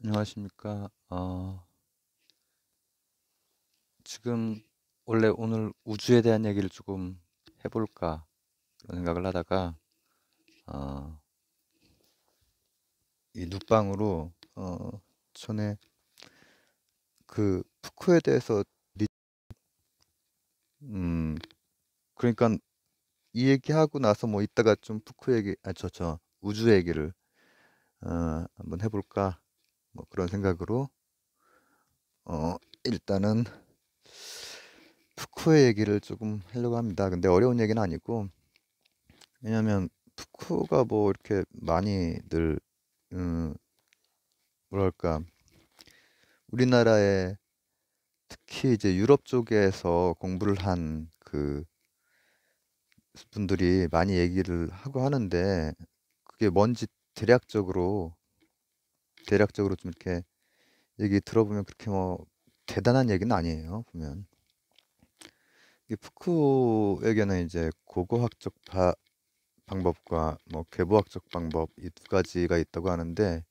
안녕하십니까. 지금 원래 오늘 우주에 대한 얘기를 조금 해볼까 그런 생각을 하다가 어, 이 눕방으로 전에 그 푸크에 대해서 음 그러니까 이 얘기하고 나서 뭐 이따가 좀 푸크 얘기 저 우주 얘기를 한번 해볼까 뭐 그런 생각으로 일단은 푸크의 얘기를 조금 하려고 합니다. 근데 어려운 얘기는 아니고 왜냐면 푸크가 뭐 이렇게 많이들 음, 뭐랄까 우리나라에 특히 이제 유럽 쪽에서 공부를 한 그 분들이 많이 얘기를 하고 하는데 그게 뭔지 대략적으로 좀 이렇게 얘기 들어보면 그렇게 뭐 대단한 얘기는 아니에요. 보면 이 푸크에게는 이제 고고학적 방법과 뭐 괴보학적 방법 이 두 가지가 있다고 하는데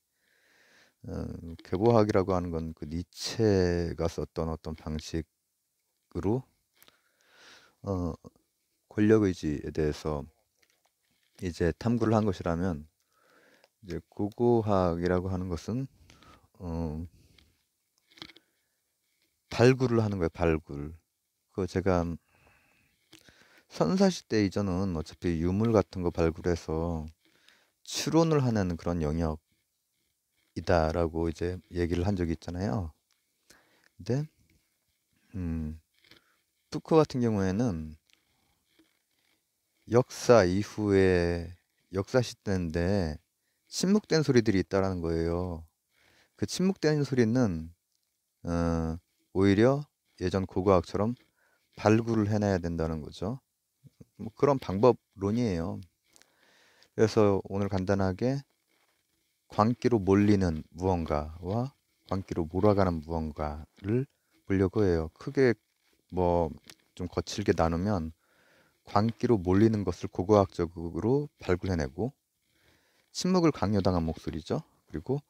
괴보학이라고 하는 건 그 니체가 썼던 어떤 방식으로 어, 권력 의지에 대해서 이제 탐구를 한 것이라면 이제 고고학이라고 하는 것은 어, 발굴을 하는 거예요. 발굴. 그 제가 선사시대 이전은 어차피 유물 같은 거 발굴해서 추론을 하는 그런 영역이다라고 이제 얘기를 한 적이 있잖아요. 근데 푸코 같은 경우에는 역사 이후에 역사 시대인데 침묵된 소리들이 있다라는 거예요. 그 침묵된 소리는 어, 오히려 예전 고고학처럼 발굴을 해내야 된다는 거죠. 뭐 그런 방법론이에요. 그래서 오늘 간단하게 광기로 몰리는 무언가와 광기로 몰아가는 무언가를 보려고 해요. 크게 뭐 좀 거칠게 나누면 광기로 몰리는 것을 고고학적으로 발굴해내고 침묵을 강요당한 목소리죠. 그리고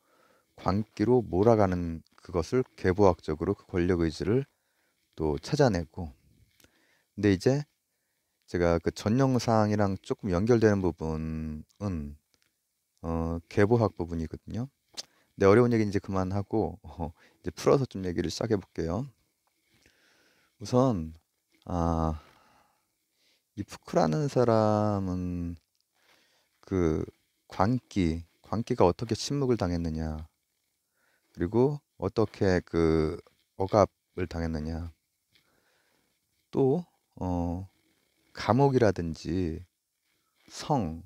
광기로 몰아가는 그것을 계보학적으로 그 권력 의지를 또 찾아내고 근데 이제 제가 그 전 영상이랑 조금 연결되는 부분은 계보학 부분이거든요. 근데 어려운 얘기 이제 그만하고 이제 풀어서 좀 얘기를 시작해 볼게요. 우선 아, 이 푸크라는 사람은 그 광기가 어떻게 침묵을 당했느냐, 그리고 어떻게 그 억압을 당했느냐, 또 감옥이라든지 성,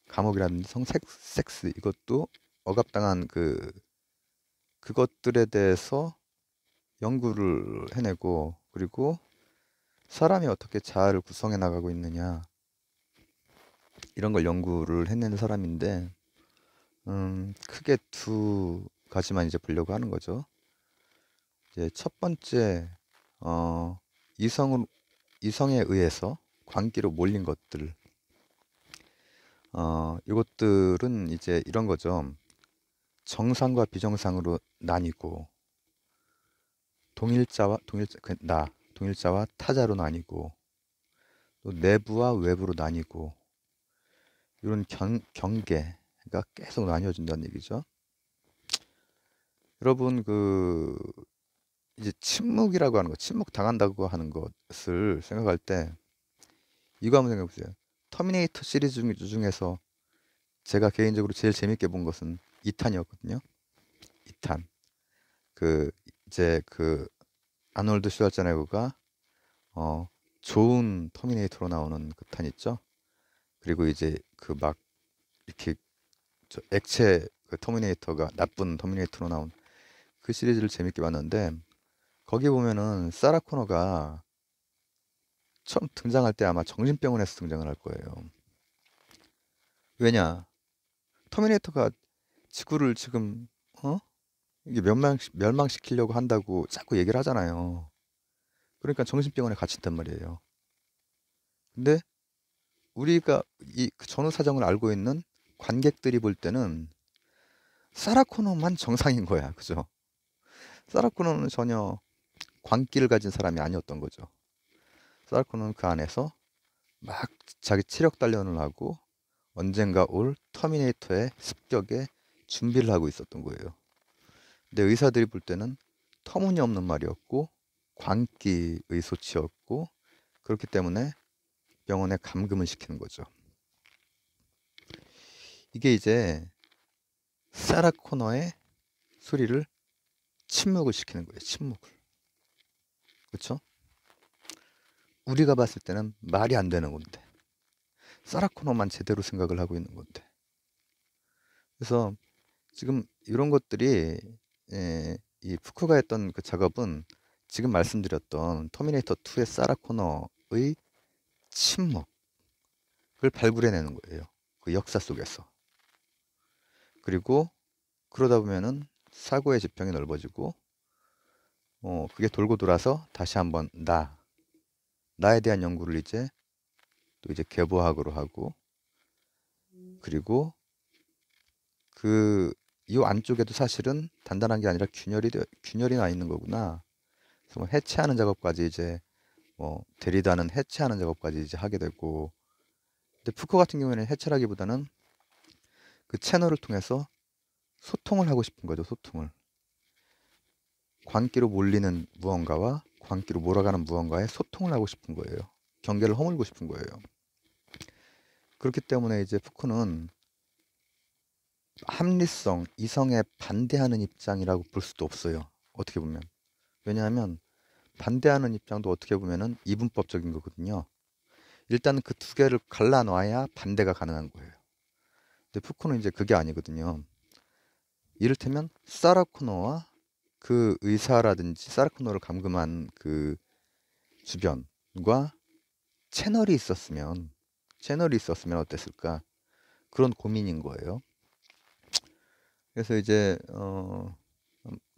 감옥이라든지 섹스 이것도 억압당한 그것들에 대해서 연구를 해내고 그리고 사람이 어떻게 자아를 구성해 나가고 있느냐 이런 걸 연구를 해내는 사람인데 크게 두 가지만 이제 보려고 하는 거죠. 이제 첫 번째 어, 이성을 이성에 의해서 광기로 몰린 것들 이것들은 이제 이런 거죠. 정상과 비정상으로 나뉘고 동일자와 타자로 나뉘고 또 내부와 외부로 나뉘고 이런 경계가 계속 나뉘어진다는 얘기죠. 여러분 이제 침묵이라고 하는 거, 침묵 당한다고 하는 것을 생각할 때 이거 한번 생각해 보세요. 터미네이터 시리즈 중에서 제가 개인적으로 제일 재밌게 본 것은 2탄이었거든요. 2탄. 그 이제 그 아놀드 슈왈제네거가 어 좋은 터미네이터로 나오는 그 탄 있죠. 그리고 이제 그 막 이렇게 저 액체 그 터미네이터가 나쁜 터미네이터로 나온 그 시리즈를 재밌게 봤는데 거기 보면은 사라 코너가 처음 등장할 때 아마 정신병원에서 등장을 할 거예요. 왜냐? 터미네이터가 지구를 지금 이게 멸망시키려고 한다고 자꾸 얘기를 하잖아요. 그러니까 정신병원에 갇힌단 말이에요. 근데 우리가 이그 전후 사정을 알고 있는 관객들이 볼 때는 사라 코너만 정상인 거야. 그죠? 사라 코너는 전혀 광기를 가진 사람이 아니었던 거죠. 사라 코너는 그 안에서 막 자기 체력 단련을 하고 언젠가 올 터미네이터의 습격에 준비를 하고 있었던 거예요. 근데 의사들이 볼 때는 터무니없는 말이었고 광기의 소치였고, 그렇기 때문에 병원에 감금을 시키는 거죠. 이게 이제 사라 코너의 소리를 침묵을 시키는 거예요. 침묵을. 그렇죠? 우리가 봤을 때는 말이 안 되는 건데 사라 코너만 제대로 생각을 하고 있는 건데. 그래서 지금 이런 것들이, 이 푸크가 했던 그 작업은 지금 말씀드렸던 터미네이터 2의 사라 코너의 침묵을 발굴해내는 거예요. 그 역사 속에서. 그리고 그러다 보면은 사고의 지평이 넓어지고, 그게 돌고 돌아서 다시 한번 나에 대한 연구를 이제 또 이제 계보학으로 하고, 그리고 그 이 안쪽에도 사실은 단단한 게 아니라 균열이 나 있는 거구나. 그래서 뭐 해체하는 작업까지 이제 데리다는 해체하는 작업까지 이제 하게 되고, 근데 푸코 같은 경우에는 해체라기보다는 그 채널을 통해서 소통을 하고 싶은 거죠. 소통을. 광기로 몰리는 무언가와 광기로 몰아가는 무언가에 소통을 하고 싶은 거예요. 경계를 허물고 싶은 거예요. 그렇기 때문에 이제 푸코는 합리성, 이성에 반대하는 입장이라고 볼 수도 없어요. 어떻게 보면. 왜냐하면 반대하는 입장도 어떻게 보면은 이분법적인 거거든요. 일단 그 두 개를 갈라놔야 반대가 가능한 거예요. 근데 푸코는 이제 그게 아니거든요. 이를테면 사라 코너와 그 의사라든지 사라 코너를 감금한 그 주변과 채널이 있었으면 어땠을까? 그런 고민인 거예요. 그래서 이제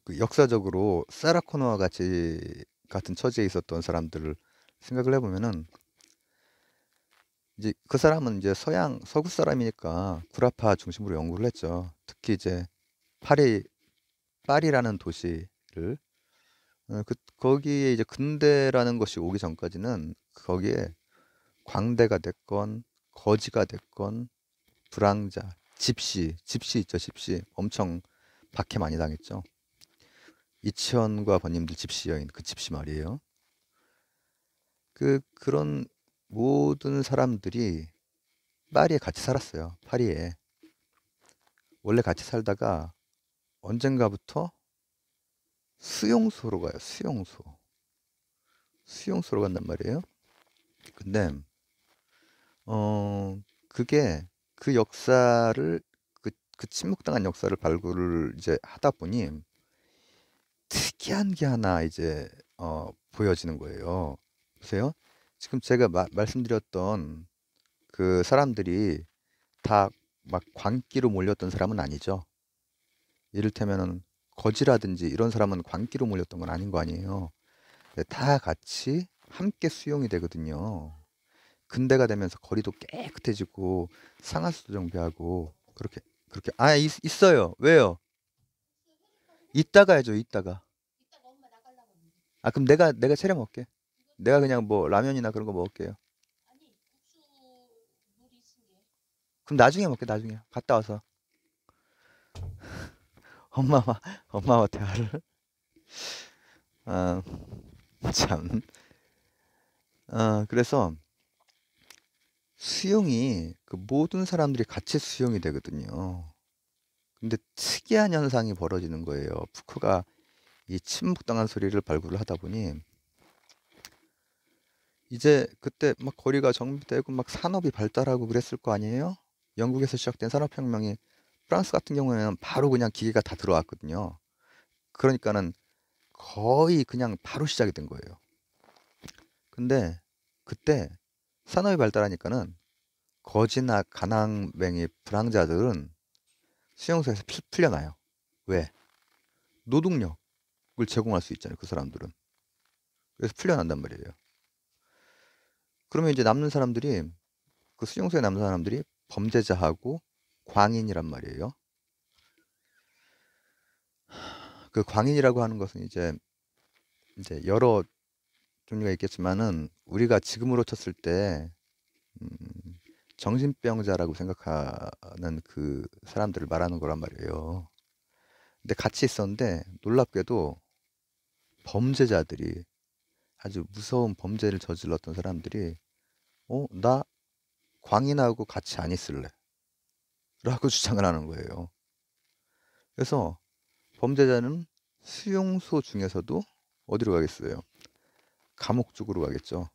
그 역사적으로 사라 코너와 같은 처지에 있었던 사람들을 생각을 해보면은, 이제 그 사람은 이제 서구 사람이니까 구라파 중심으로 연구를 했죠. 특히 이제 파리 파리라는 도시를, 거기에 이제 근대라는 것이 오기 전까지는 거기에 광대가 됐건 거지가 됐건 불황자, 집시 있죠. 집시 엄청 박해 많이 당했죠. 이치현과 번님들 집시 여인, 그 집시 말이에요. 그런 모든 사람들이 파리에 같이 살았어요. 파리에 원래 같이 살다가 언젠가부터 수용소로 가요. 수용소로 간단 말이에요. 근데 그게 그 역사를, 그 침묵당한 역사를 발굴을 이제 하다 보니 특이한 게 하나 이제 보여지는 거예요. 보세요. 지금 제가 말씀드렸던 그 사람들이 다 막 광기로 몰렸던 사람은 아니죠. 이를테면은 거지라든지 이런 사람은 광기로 몰렸던 건 아닌 거 아니에요. 다 같이 함께 수용이 되거든요. 근대가 되면서 거리도 깨끗해지고 상하수도 정비하고 그렇게 있어요. 왜요? 이따가 해줘. 이따가. 아, 그럼 내가 차려 먹을게. 내가 그냥 뭐 라면이나 그런 거 먹을게요. 그럼 나중에 먹게. 나중에 갔다 와서 엄마와 엄마와 대화를. 아, 참. 그래서 수용이, 그 모든 사람들이 같이 수용이 되거든요. 근데 특이한 현상이 벌어지는 거예요. 푸크가 이 침묵당한 소리를 발굴을 하다 보니 이제 그때 막 거리가 정비되고 막 산업이 발달하고 그랬을 거 아니에요? 영국에서 시작된 산업혁명이 프랑스 같은 경우에는 바로 그냥 기계가 다 들어왔거든요. 그러니까는 거의 그냥 바로 시작이 된 거예요. 근데 그때 산업이 발달하니까는 거지나 가난뱅이 불황자들은 수용소에서 풀려나요. 왜? 노동력을 제공할 수 있잖아요. 그 사람들은. 그래서 풀려난단 말이에요. 그러면 이제 남는 사람들이, 그 수용소에 남는 사람들이 범죄자하고 광인이란 말이에요. 그 광인이라고 하는 것은 이제 여러 종류가 있겠지만은 우리가 지금으로 쳤을 때 음, 정신병자라고 생각하는 그 사람들을 말하는 거란 말이에요. 근데 같이 있었는데 놀랍게도 범죄자들이 아주 무서운 범죄를 저질렀던 사람들이 나 광인하고 같이 안 있을래 라고 주장을 하는 거예요. 그래서 범죄자는 수용소 중에서도 어디로 가겠어요? 감옥 쪽으로 가겠죠.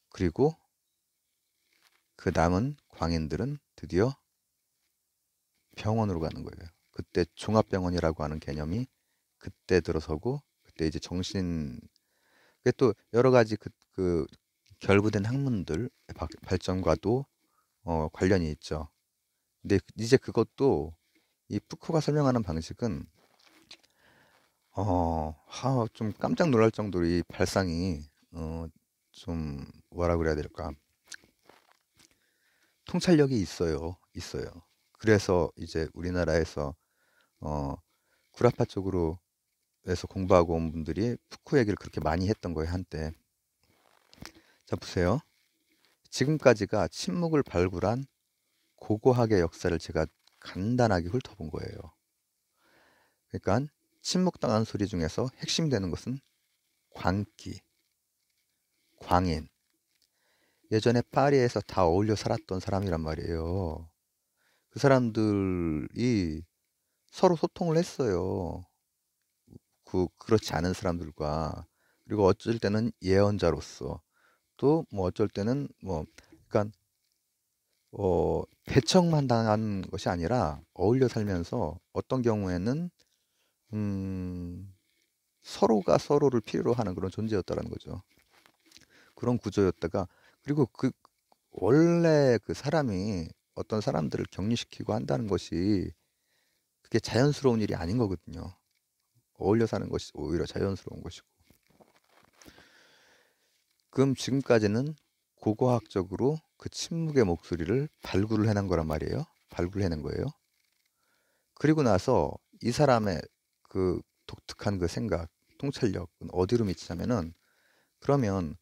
그리고 그 남은 광인들은 드디어 병원으로 가는 거예요. 그때 종합병원이라고 하는 개념이 그때 들어서고, 그때 이제 그게 또 여러 가지 그 결부된 학문들 발전과도 관련이 있죠. 근데 이제 그것도 이 푸코가 설명하는 방식은 좀 깜짝 놀랄 정도로 이 발상이 좀 뭐라 그래야 될까? 통찰력이 있어요. 그래서 이제 우리나라에서 어, 구라파 쪽으로 에서 공부하고 온 분들이 푸코 얘기를 그렇게 많이 했던 거예요, 한때. 자, 보세요. 지금까지가 침묵을 발굴한 고고학의 역사를 제가 간단하게 훑어본 거예요. 그러니까 침묵당한 소리 중에서 핵심 되는 것은 광기, 광인. 예전에 파리에서 다 어울려 살았던 사람이란 말이에요. 그 사람들이 서로 소통을 했어요. 그렇지 않은 사람들과. 그리고 어쩔 때는 예언자로서, 또 뭐 어쩔 때는 그러니까 배척만 당한 것이 아니라 어울려 살면서 어떤 경우에는 음, 서로가 서로를 필요로 하는 그런 존재였다라는 거죠. 그런 구조였다가, 그리고 원래 그 사람이 어떤 사람들을 격리시키고 한다는 것이 그게 자연스러운 일이 아닌 거거든요. 어울려 사는 것이 오히려 자연스러운 것이고. 그럼 지금까지는 고고학적으로 그 침묵의 목소리를 발굴을 해낸 거란 말이에요. 발굴해낸 거예요. 그리고 나서 이 사람의 그 독특한 그 생각, 통찰력은 어디로 미치냐면은, 그러면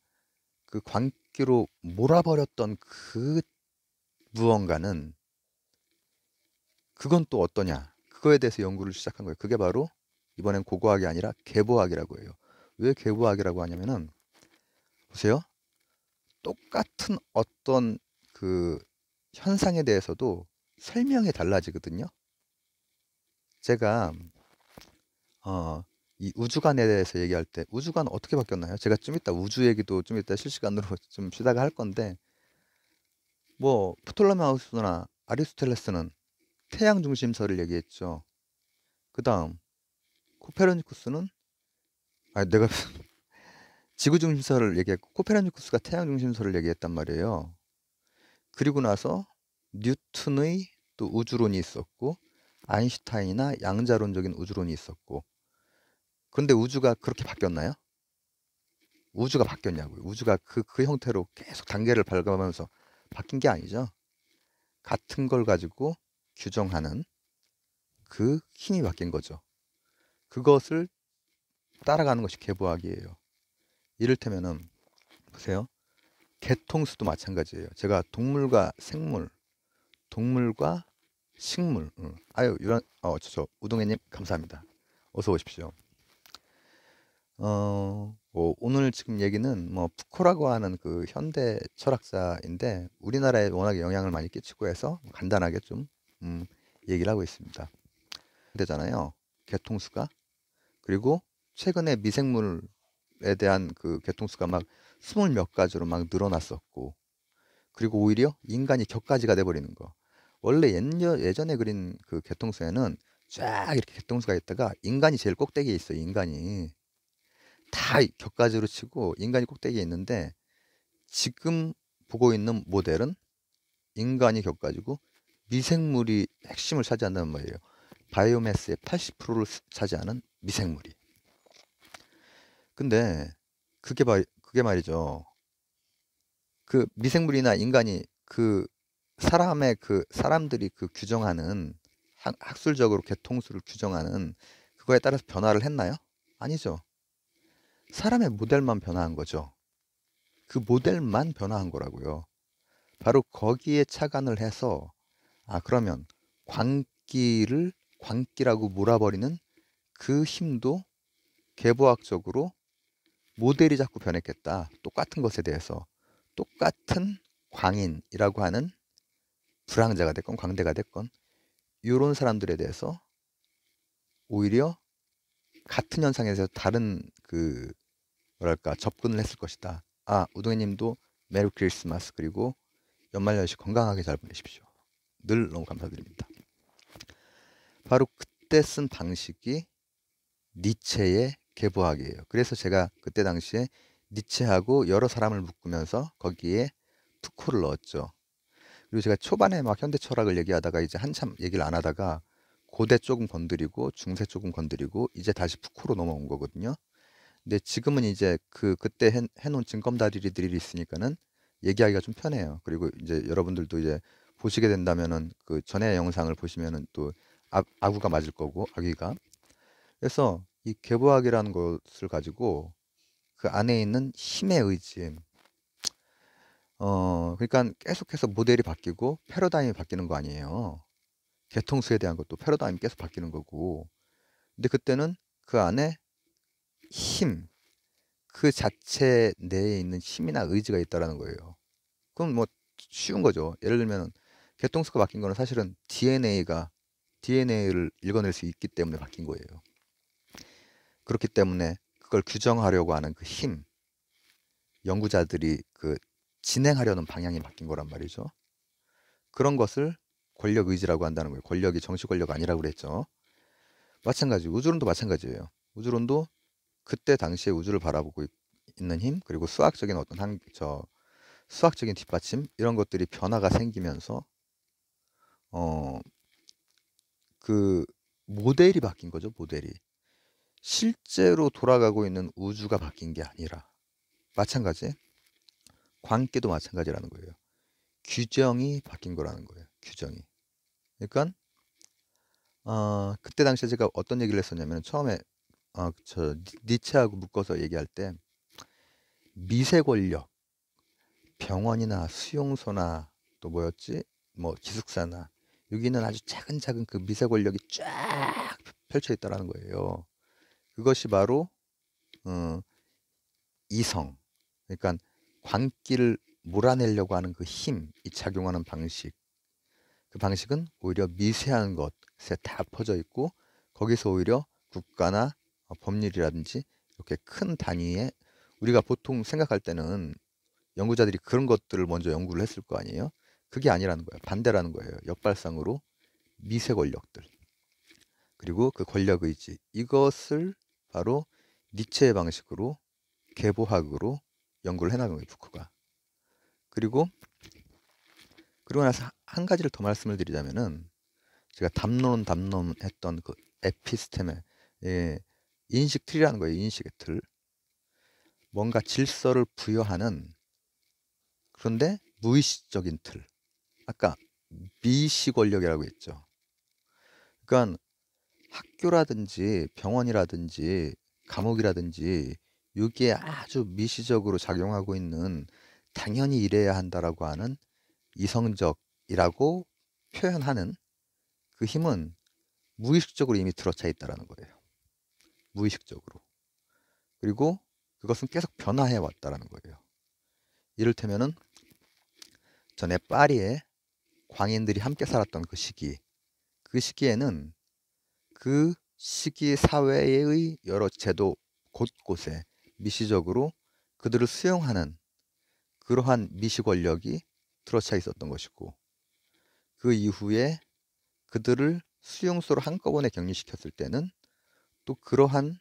그 광기로 몰아버렸던 그 무언가는 그건 또 어떠냐? 그거에 대해서 연구를 시작한 거예요. 그게 바로 이번엔 고고학이 아니라 계보학이라고 해요. 왜 계보학이라고 하냐면은, 보세요. 똑같은 어떤 그 현상에 대해서도 설명이 달라지거든요. 제가 이 우주관에 대해서 얘기할 때 우주관 어떻게 바뀌었나요? 제가 좀 이따 우주 얘기도 좀 이따 실시간으로 좀 쉬다가 할 건데, 뭐 프톨레마우스나 아리스토텔레스는 태양 중심설을 얘기했죠. 그 다음 코페르니쿠스는 내가 지구 중심설을 얘기했고 코페르니쿠스가 태양 중심설을 얘기했단 말이에요. 그리고 나서 뉴턴의 또 우주론이 있었고, 아인슈타인이나 양자론적인 우주론이 있었고. 그런데 우주가 그렇게 바뀌었나요? 우주가 바뀌었냐고요. 우주가 그 형태로 계속 단계를 밟아가면서 바뀐 게 아니죠. 같은 걸 가지고 규정하는 그 힘이 바뀐 거죠. 그것을 따라가는 것이 계보학이에요. 이를테면은 보세요. 개통수도 마찬가지예요. 제가 동물과 생물, 동물과 식물. 아유, 우동해님 감사합니다. 어서 오십시오. 오늘 지금 얘기는 뭐 푸코라고 하는 그 현대 철학자인데 우리나라에 워낙에 영향을 많이 끼치고 해서 간단하게 좀 얘기를 하고 있습니다. 되잖아요. 개통수가. 그리고 최근에 미생물에 대한 그 개통수가 막 20몇 가지로 막 늘어났었고, 그리고 오히려 인간이 격가지가 돼버리는 거. 원래 예전에 그린 그 개통수에는 쫙 이렇게 개통수가 있다가 인간이 제일 꼭대기에 있어요. 인간이 다 격가지로 치고 인간이 꼭대기에 있는데, 지금 보고 있는 모델은 인간이 격가지고 미생물이 핵심을 차지한다는 말이에요. 바이오매스의 80%를 차지하는 미생물이. 근데 그게 말이죠. 그 미생물이나 인간이 그 사람들이 그 규정하는 학술적으로 개통수를 규정하는 그거에 따라서 변화를 했나요? 아니죠. 사람의 모델만 변화한 거죠. 그 모델만 변화한 거라고요. 바로 거기에 착안을 해서 그러면 광기라고 몰아버리는 그 힘도 계보학적으로 모델이 자꾸 변했겠다. 똑같은 것에 대해서 똑같은 광인이라고 하는 불황자가 됐건 광대가 됐건 이런 사람들에 대해서 오히려 같은 현상에 대해서 다른 뭐랄까 접근을 했을 것이다. 우동희님도 메리 크리스마스 그리고 연말 연시 건강하게 잘 보내십시오. 늘 너무 감사드립니다. 바로 그때 쓴 방식이 니체의 계보학이에요. 그래서 제가 그때 당시에 니체하고 여러 사람을 묶으면서 거기에 푸코를 넣었죠. 그리고 제가 초반에 막 현대 철학을 얘기하다가 이제 한참 얘기를 안 하다가 고대 조금 건드리고 중세 조금 건드리고 이제 다시 푸코로 넘어온 거거든요. 근데 지금은 이제 그때 해놓은 징검다리들이 있으니까는 얘기하기가 좀 편해요. 그리고 이제 여러분들도 이제 보시게 된다면은 그 전에 영상을 보시면은 또 아구가 맞을 거고 아귀가. 그래서 이 계보학이라는 것을 가지고 그 안에 있는 힘의 의지, 그러니까 계속해서 모델이 바뀌고 패러다임이 바뀌는 거 아니에요. 개통수에 대한 것도 패러다임이 계속 바뀌는 거고. 근데 그때는 그 안에 힘, 그 자체 내에 있는 힘이나 의지가 있다라는 거예요. 그럼 뭐 쉬운 거죠. 예를 들면 개통수가 바뀐 거는 사실은 DNA를 읽어낼 수 있기 때문에 바뀐 거예요. 그렇기 때문에 그걸 규정하려고 하는 그 힘, 연구자들이 진행하려는 방향이 바뀐 거란 말이죠. 그런 것을 권력 의지라고 한다는 거예요. 권력이 정치 권력 아니라고 그랬죠. 마찬가지, 우주론도 마찬가지예요. 우주론도 그때 당시에 우주를 바라보고 있는 힘, 그리고 수학적인 어떤 수학적인 뒷받침 이런 것들이 변화가 생기면서 그 모델이 바뀐 거죠. 모델이 실제로 돌아가고 있는 우주가 바뀐 게 아니라 마찬가지 광기도 마찬가지라는 거예요. 규정이 바뀐 거라는 거예요. 규정이. 그러니까 그때 당시에 제가 어떤 얘기를 했었냐면 처음에 니체하고 묶어서 얘기할 때 미세 권력, 병원이나 수용소나 또 뭐였지? 뭐 기숙사나 여기는 아주 작은 그 미세 권력이 쫙 펼쳐 있다라는 거예요. 그것이 바로 이성. 그러니까 광기를 몰아내려고 하는 그 힘이 작용하는 방식. 그 방식은 오히려 미세한 것에 다 퍼져 있고 거기서 오히려 국가나 법률이라든지 이렇게 큰 단위의 우리가 보통 생각할 때는 연구자들이 그런 것들을 먼저 연구를 했을 거 아니에요. 그게 아니라는 거예요. 반대라는 거예요. 역발상으로 미세 권력들 그리고 그 권력 의지 이것을 바로 니체의 방식으로 계보학으로 연구를 해나간 거예요. 푸크가. 그리고 나서 한 가지를 더 말씀을 드리자면은 제가 담론했던 그 에피스테메 인식 틀이라는 거예요. 인식의 틀. 뭔가 질서를 부여하는 그런데 무의식적인 틀. 아까 미시 권력이라고 했죠. 그러니까 학교라든지 병원이라든지 감옥이라든지 여기에 아주 미시적으로 작용하고 있는 당연히 이래야 한다라고 하는 이성적이라고 표현하는 그 힘은 무의식적으로 이미 들어차 있다라는 거예요. 무의식적으로. 그리고 그것은 계속 변화해 왔다라는 거예요. 이를테면은 전에 파리에 광인들이 함께 살았던 그 시기에는 그 시기 사회의 여러 제도 곳곳에 미시적으로 그들을 수용하는 그러한 미시 권력이 들어차 있었던 것이고 그 이후에 그들을 수용소로 한꺼번에 격리시켰을 때는 또 그러한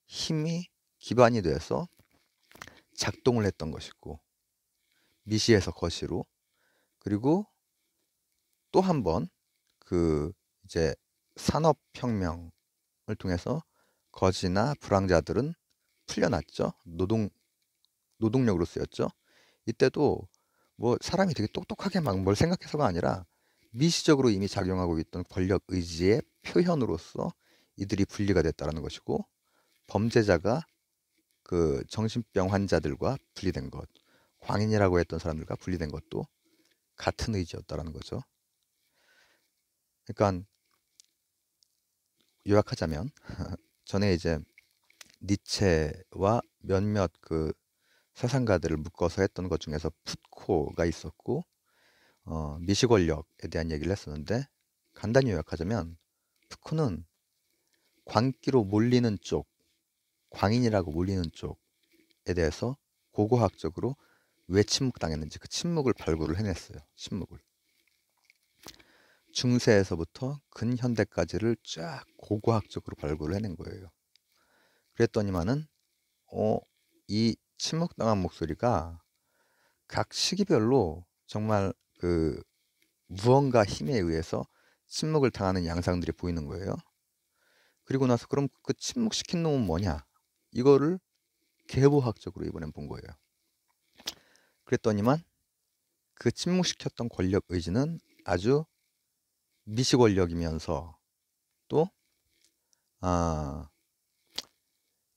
힘이 기반이 돼서 작동을 했던 것이고 미시에서 거시로 그리고 또 한 번 이제 산업혁명을 통해서 거지나 불황자들은 풀려났죠. 노동력으로 쓰였죠. 이때도 뭐 사람이 되게 똑똑하게 막 뭘 생각해서가 아니라 미시적으로 이미 작용하고 있던 권력 의지의 표현으로서 이들이 분리가 됐다라는 것이고, 범죄자가 그 정신병 환자들과 분리된 것, 광인이라고 했던 사람들과 분리된 것도 같은 의지였다라는 거죠. 그러니까 요약하자면 전에 이제 니체와 몇몇 그 사상가들을 묶어서 했던 것 중에서 푸코가 있었고, 미시 권력에 대한 얘기를 했었는데, 간단히 요약하자면 푸코는 광기로 몰리는 쪽, 광인이라고 몰리는 쪽에 대해서 고고학적으로 왜 침묵당했는지 그 침묵을 발굴을 해냈어요. 침묵을. 중세에서부터 근현대까지를 쫙 고고학적으로 발굴을 해낸 거예요. 그랬더니만은 이 침묵당한 목소리가 각 시기별로 정말 그 무언가 힘에 의해서 침묵을 당하는 양상들이 보이는 거예요. 그리고 나서 그럼 그 침묵시킨 놈은 뭐냐? 이거를 계보학적으로 이번엔 본 거예요. 그랬더니만 그 침묵시켰던 권력 의지는 아주 미시 권력이면서 또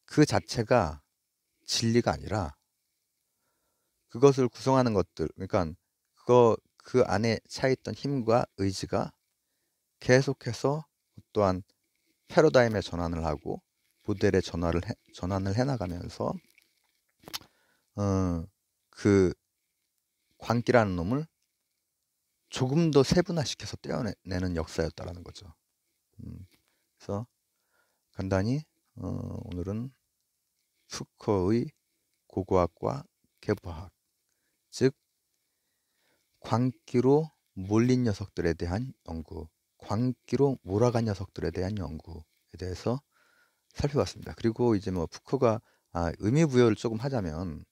그 자체가 진리가 아니라 그것을 구성하는 것들, 그러니까 그 안에 차있던 힘과 의지가 계속해서 또한 패러다임의 전환을 하고 모델의 전환을 해나가면서 그 광기라는 놈을 조금 더 세분화시켜서 떼어내는 역사였다라는 거죠. 그래서 간단히 오늘은 푸코의 고고학과 계보학, 즉 광기로 몰린 녀석들에 대한 연구, 광기로 몰아간 녀석들에 대한 연구에 대해서 살펴봤습니다. 그리고 이제 뭐 푸코가 의미 부여를 조금 하자면,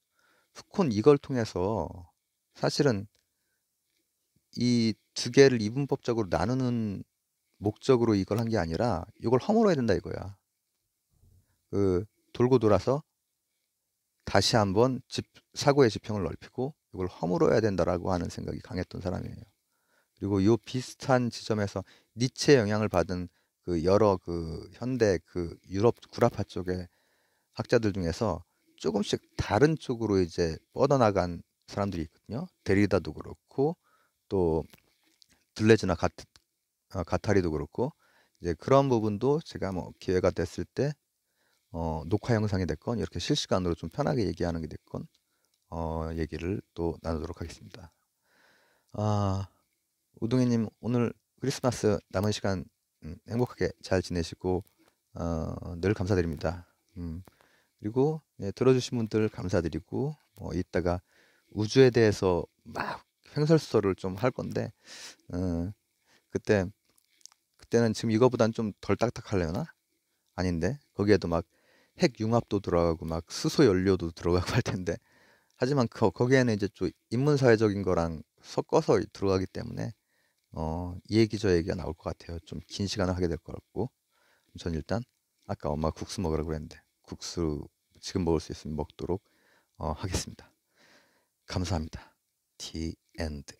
푸코는 이걸 통해서 사실은 이 두 개를 이분법적으로 나누는 목적으로 이걸 한 게 아니라 이걸 허물어야 된다 이거야. 그 돌고 돌아서 다시 한번 사고의 지평을 넓히고 이걸 허물어야 된다라고 하는 생각이 강했던 사람이에요. 그리고 이 비슷한 지점에서 니체의 영향을 받은 그 여러 그 현대 그 유럽 구라파 쪽의 학자들 중에서 조금씩 다른 쪽으로 이제 뻗어나간 사람들이 있거든요. 데리다도 그렇고 또 들레즈나 가타리도 그렇고, 이제 그런 부분도 제가 뭐 기회가 됐을 때 녹화 영상이 됐건 이렇게 실시간으로 좀 편하게 얘기하는 게 됐건 얘기를 또 나누도록 하겠습니다. 우동이님 오늘 크리스마스 남은 시간 행복하게 잘 지내시고 늘 감사드립니다. 그리고 들어주신 분들 감사드리고, 이따가 우주에 대해서 막 횡설수설을 좀 할 건데 그때는 지금 이거보단 좀 덜 딱딱하려나? 아닌데 거기에도 막 핵 융합도 들어가고 막 수소 연료도 들어가고 할 텐데, 하지만 거기에는 이제 좀 인문사회적인 거랑 섞어서 들어가기 때문에 이 얘기 저 얘기가 나올 것 같아요. 좀 긴 시간을 하게 될 것 같고, 전 일단 아까 엄마 국수 먹으라고 그랬는데 국수 지금 먹을 수 있으면 먹도록 하겠습니다. 감사합니다. The end.